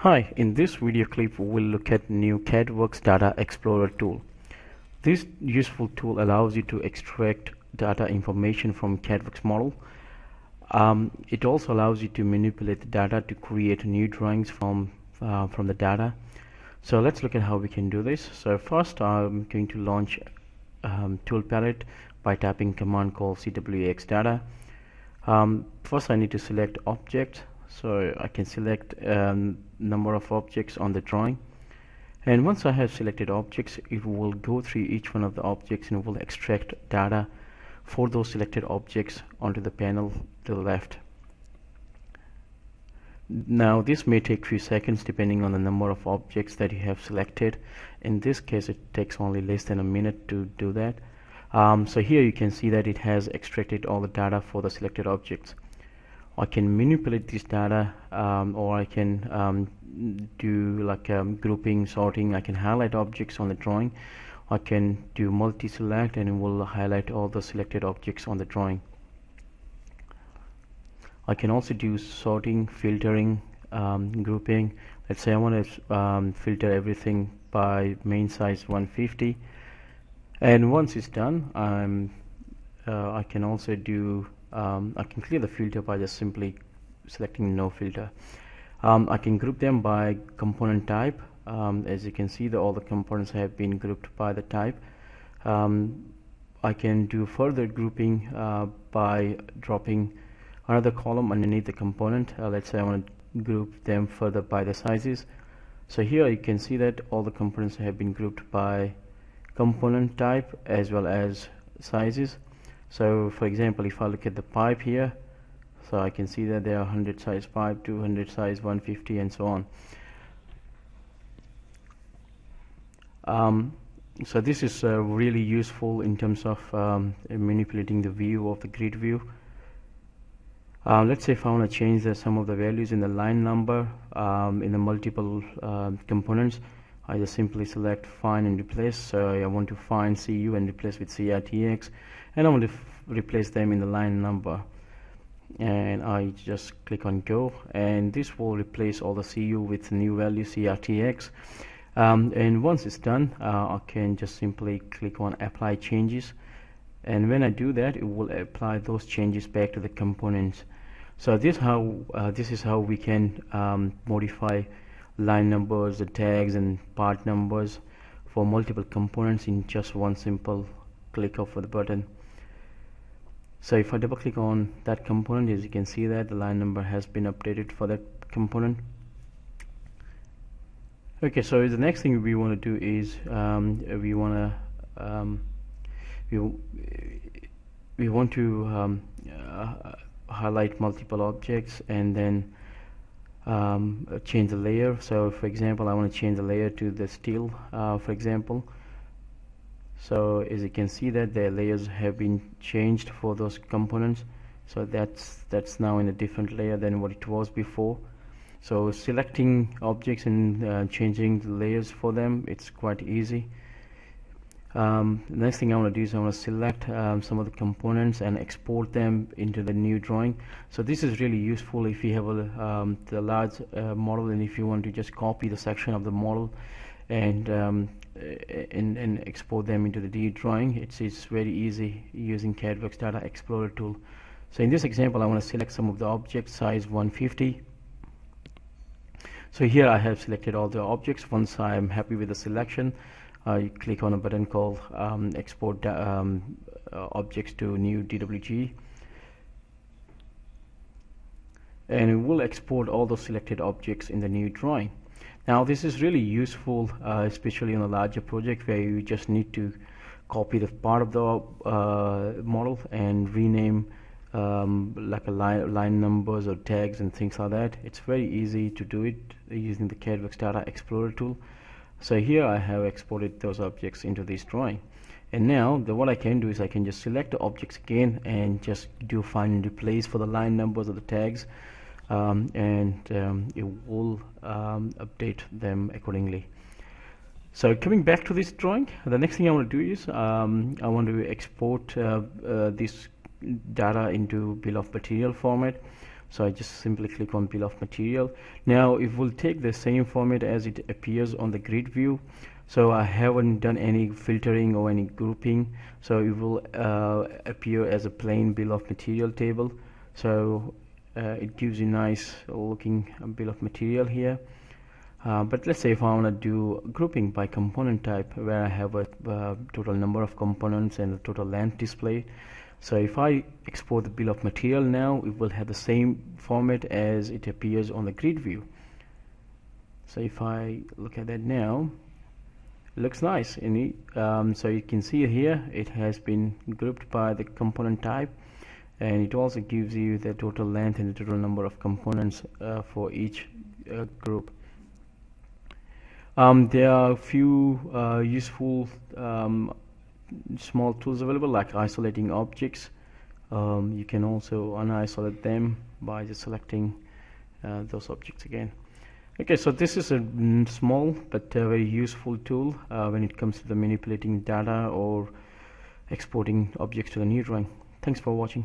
Hi, in this video clip we'll look at new CADWorx Data Explorer tool. This useful tool allows you to extract data information from CADWorx model. It also allows you to manipulate the data to create new drawings from the data. So let's look at how we can do this. So first I'm going to launch tool palette by typing command called CADWorx data. First I need to select object, so I can select number of objects on the drawing, and once I have selected objects, it will go through each one of the objects and will extract data for those selected objects onto the panel to the left. Now this may take few seconds depending on the number of objects that you have selected. In this case it takes only less than a minute to do that. So here you can see that it has extracted all the data for the selected objects. I can manipulate this data, or I can do like grouping, sorting. I can highlight objects on the drawing. I can do multi-select and it will highlight all the selected objects on the drawing. I can also do sorting, filtering, grouping. Let's say I want to filter everything by main size 150, and once it's done, I can also do I can clear the filter by just simply selecting no filter. I can group them by component type. As you can see, all the components have been grouped by the type. I can do further grouping by dropping another column underneath the component. Let's say I want to group them further by the sizes. So here you can see that all the components have been grouped by component type as well as sizes. So for example, if I look at the pipe here, so I can see that there are 100 size pipe, 200 size, 150 and so on. So this is really useful in terms of manipulating the view of the grid view. Let's say if I want to change some of the values in the line number in the multiple components, I just simply select find and replace. So I want to find CU and replace with CADWorx, and I want to replace them in the line number, and I just click on go, and this will replace all the CU with new value CADWorx. And once it's done, I can just simply click on apply changes, and when I do that, it will apply those changes back to the components. So this is how we can modify line numbers, the tags and part numbers for multiple components in just one simple click of the button. So if I double click on that component, as you can see that the line number has been updated for that component. Okay, so the next thing we want to do is we want to highlight multiple objects and then change the layer. So for example, I want to change the layer to the steel, for example. So as you can see that the layers have been changed for those components, so that's now in a different layer than what it was before. So selecting objects and changing the layers for them, it's quite easy. The next thing I want to do is I want to select some of the components and export them into the new drawing. So this is really useful if you have the large model, and if you want to just copy the section of the model and export them into the D drawing. It's very easy using CADWorx Data Explorer tool. So in this example, I want to select some of the objects size 150. So here I have selected all the objects. Once I am happy with the selection, I click on a button called export objects to new DWG, and it will export all those selected objects in the new drawing. Now this is really useful, especially on a larger project where you just need to copy the part of the model and rename like a line numbers or tags and things like that. It's very easy to do it using the CADWorx Data Explorer tool. So here I have exported those objects into this drawing, and now what I can do is I can just select the objects again and just do find and replace for the line numbers or the tags, and it will update them accordingly. So coming back to this drawing, the next thing I want to do is I want to export this data into bill of material format. So I just simply click on bill of material. Now it will take the same format as it appears on the grid view. So I haven't done any filtering or any grouping, so it will appear as a plain bill of material table. So it gives you nice looking bill of material here. But let's say if I want to do grouping by component type, where I have a total number of components and a total length displayed. So if I export the bill of material now, it will have the same format as it appears on the grid view. So if I look at that now, it looks nice. So you can see here it has been grouped by the component type, and it also gives you the total length and the total number of components for each group. There are a few useful small tools available, like isolating objects. You can also unisolate them by just selecting those objects again. Okay, so this is a small but very useful tool when it comes to the manipulating data or exporting objects to the new drawing. Thanks for watching.